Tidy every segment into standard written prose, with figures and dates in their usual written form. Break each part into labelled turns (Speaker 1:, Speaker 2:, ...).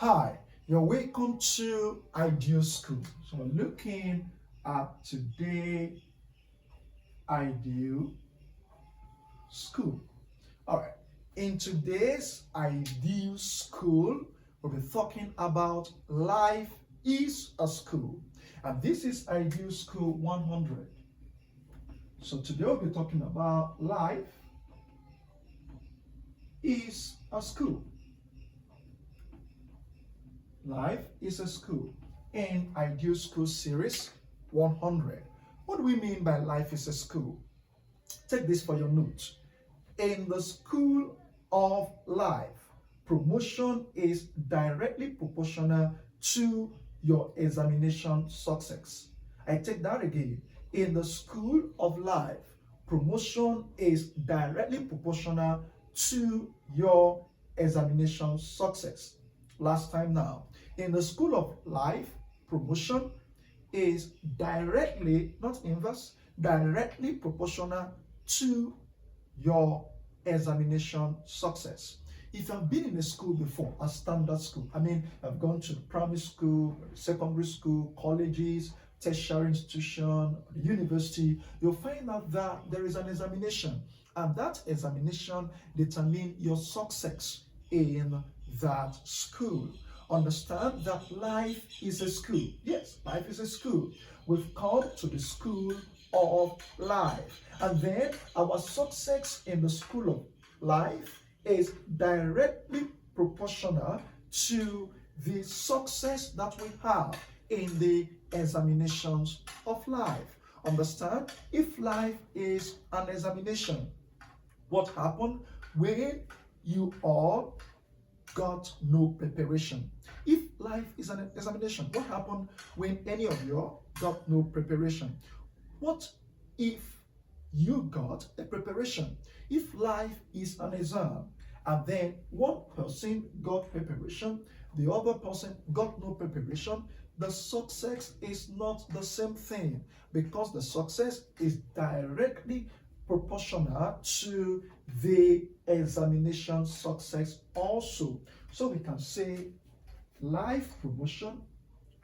Speaker 1: Hi, you're welcome to Ideal School. So we're looking at today Ideal School. All right. In today's Ideal School, we'll be talking about life is a school. And this is Ideal School 100. So today we'll be talking about life is a school. Life is a school in Ideal School Series 100. What do we mean by life is a school? Take this for your notes. In the school of life, promotion is directly proportional to your examination success. I take that again. In the school of life, promotion is directly proportional to your examination success. Last time now. In the school of life, promotion is directly, not inverse, directly proportional to your examination success. If you've been in a school before, a standard school, I've gone to primary school, secondary school, colleges, tertiary institution, university, you'll find out that there is an examination, and that examination determines your success in that school. Understand that life is a school. Yes, life is a school. We've come to the school of life. And then our success in the school of life is directly proportional to the success that we have in the examinations of life. Understand? If life is an examination, what happened when you all got no preparation? If life is an examination, what happened when any of you got no preparation? What if you got a preparation? If life is an exam and then one person got preparation, the other person got no preparation, the success is not the same thing, because the success is directly proportional to the examination success also. So we can say life promotion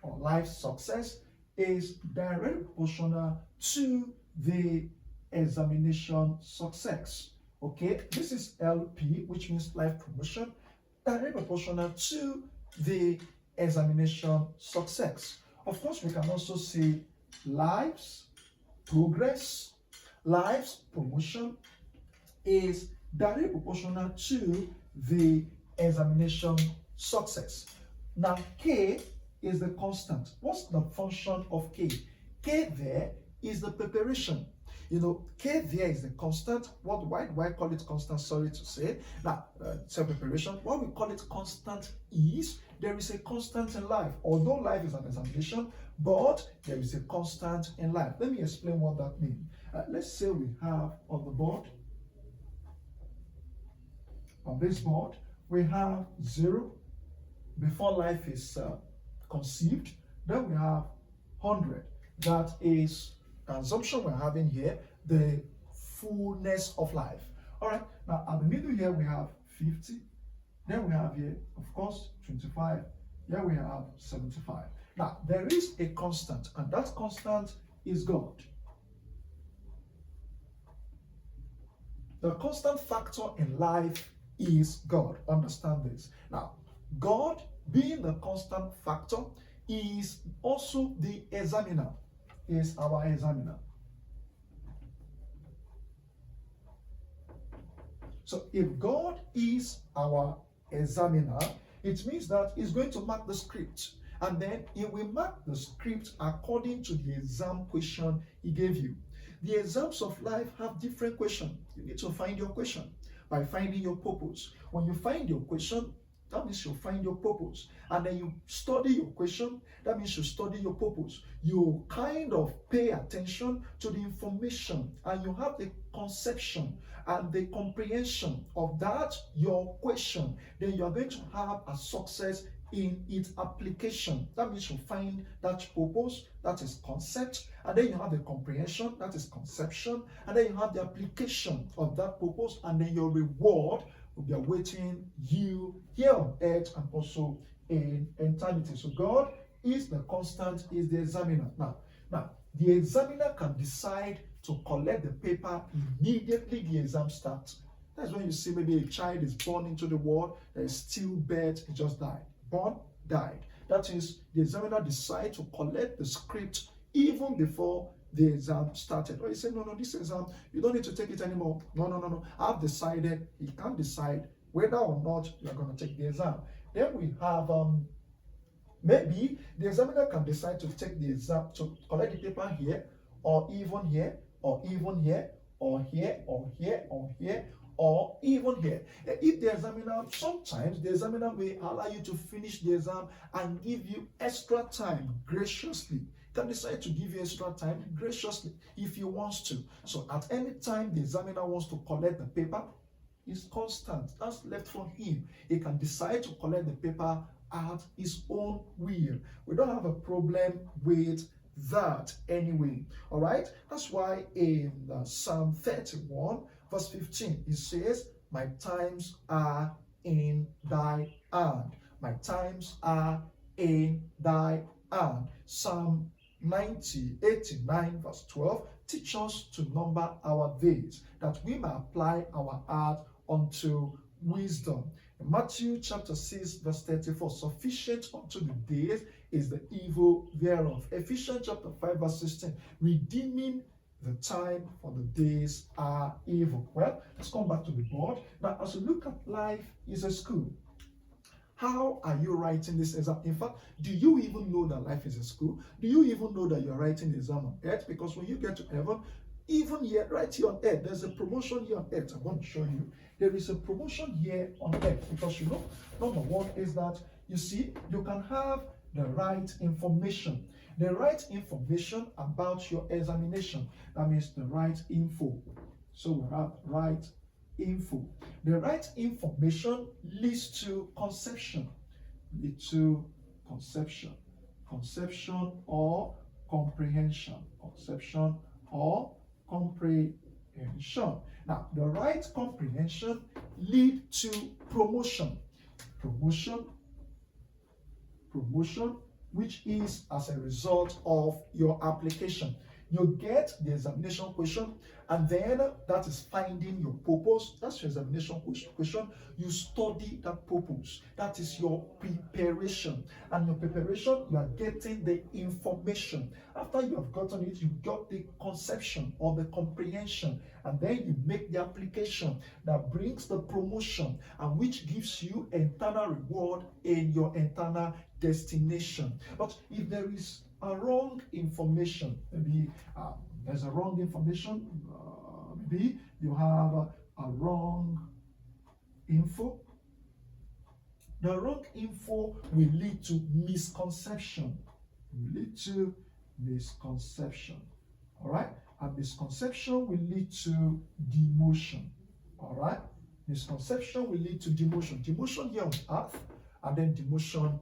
Speaker 1: or life success is directly proportional to the examination success. Okay, this is LP, which means life promotion, directly proportional to the examination success. Of course, we can also say life's progress, life's promotion is directly proportional to the examination success. Now, K is the constant. What's the function of K? K there is the preparation. K there is the constant. Why do I call it constant? Sorry to say. Now, preparation. Why we call it constant is there is a constant in life. Although life is an examination, but there is a constant in life. Let me explain what that means. Let's say we have on the board, on this board, we have 0 before life is conceived. Then we have 100. That is the assumption we're having here, the fullness of life. All right, now at the middle here we have 50. Then we have here, of course, 25. Here we have 75. Now, there is a constant, and that constant is God. The constant factor in life is God. Understand this. Now, God, being the constant factor, is also the examiner, is our examiner. So if God is our examiner, it means that he's going to mark the script, and then he will mark the script according to the exam question he gave you. The exams of life have different questions. You need to find your question by finding your purpose. When you find your question, that means you find your purpose. And then you study your question, that means you study your purpose. You kind of pay attention to the information, and you have the conception and the comprehension of that, your question. Then you are going to have a success in its application. That means you find that purpose, that is concept, and then you have the comprehension, that is conception, and then you have the application of that purpose, and then your reward will be awaiting you here on earth and also in eternity. So God is the constant, is the examiner. Now, the examiner can decide to collect the paper immediately the exam starts. That's when you see maybe a child is born into the world, there is stillbirth, he just died. Born, died. That is, the examiner decides to collect the script even before the exam started. Or he said, no, this exam, you don't need to take it anymore. No. I've decided. He can't decide whether or not you're going to take the exam. Then we have maybe the examiner can decide to take the exam, to collect the paper here, or even here, or even here, or here, or here, or here, or even here. If the examiner, sometimes the examiner may allow you to finish the exam and give you extra time graciously. Can decide to give you extra time graciously if he wants to. So at any time the examiner wants to collect the paper, it's constant. That's left for him. He can decide to collect the paper at his own will. We don't have a problem with that anyway. All right. That's why in Psalm 31 verse 15 it says, my times are in thy hand. My times are in thy hand. Psalm 89 verse 12 teach us to number our days, that we may apply our heart unto wisdom. In Matthew chapter 6 verse 34, sufficient unto the days is the evil thereof. Ephesians chapter 5 verse 16, redeeming the time, for the days are evil. Well, let's come back to the board. Now, as we look at life is a school, how are you writing this exam? In fact, do you even know that life is a school? Do you even know that you're writing the exam on earth? Because when you get to heaven, even here, right here on earth, there's a promotion here on earth. I'm going to show you. There is a promotion here on earth. Because you know, number one is that, you see, you can have the right information. The right information about your examination. That means the right info. So we have right info. The right information leads to conception. Leads to conception. Conception or comprehension. Conception or comprehension. Now, the right comprehension lead to promotion. Promotion, which is as a result of your application. You get the examination question, and then that is finding your purpose. That's your examination question. You study that purpose. That is your preparation. And your preparation, you are getting the information. After you have gotten it, you got the conception or the comprehension, and then you make the application that brings the promotion, and which gives you eternal reward in your eternal destination. But if there is a wrong information, maybe there's a wrong information, maybe you have a wrong info. The wrong info will lead to misconception. All right, and misconception will lead to demotion. All right, misconception will lead to demotion. Demotion here on earth, and then demotion,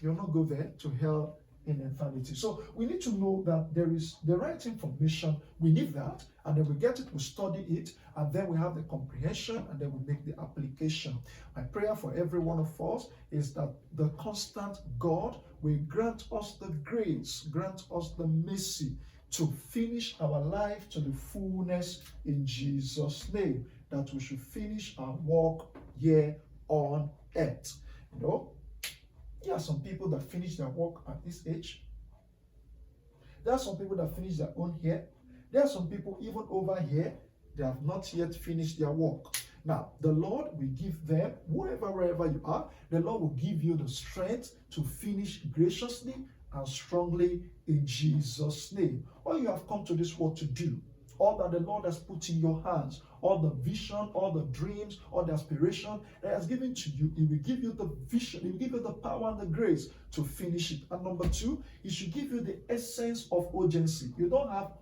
Speaker 1: you'll not go there to hell in eternity. So we need to know that there is the right information. We need that, and then we get it, we study it, and then we have the comprehension, and then we make the application. My prayer for every one of us is that the constant God will grant us the grace, grant us the mercy to finish our life to the fullness in Jesus' name, that we should finish our work here on earth. You know, there are some people that finish their work at this age. There are some people that finish their own here. There are some people even over here, they have not yet finished their work. Now, the Lord will give them, wherever you are, the Lord will give you the strength to finish graciously and strongly in Jesus' name. All you have come to this world to do, all that the Lord has put in your hands, all the vision, all the dreams, all the aspiration that has given to you, He will give you the vision, He will give you the power and the grace to finish it. And number two, He should give you the essence of urgency. You don't have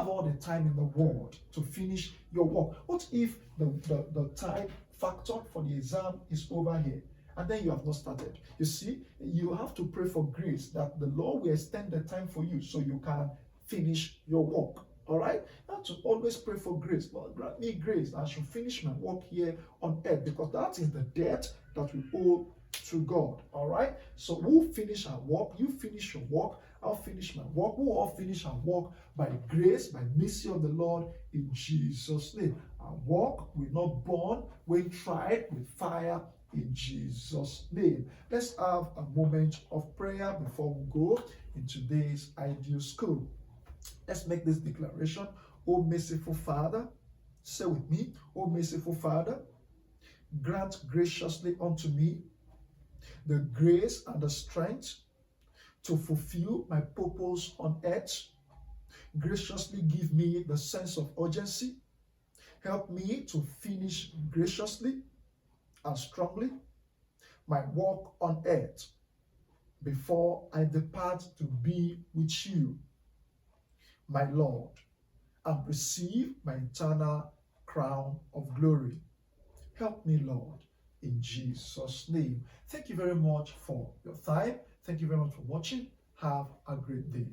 Speaker 1: all the time in the world to finish your work. What if the time factor for the exam is over here, and then you have not started? You see, you have to pray for grace that the Lord will extend the time for you so you can finish your work. All right, you have to always pray for grace. Lord, grant me grace. I should finish my work here on earth, because that is the debt that we owe to God. All right. So we'll finish our work. You finish your work. I'll finish my work. We'll all finish our work by grace, by mercy of the Lord in Jesus' name. Our work will not burn when tried with fire in Jesus' name. Let's have a moment of prayer before we go in today's ideal school. Let's make this declaration. Oh, merciful Father, say with me, oh, merciful Father, grant graciously unto me the grace and the strength to fulfill my purpose on earth. Graciously give me the sense of urgency. Help me to finish graciously and strongly my work on earth before I depart to be with you, my Lord, and receive my eternal crown of glory. Help me, Lord, in Jesus' name. Thank you very much for your time. Thank you very much for watching. Have a great day.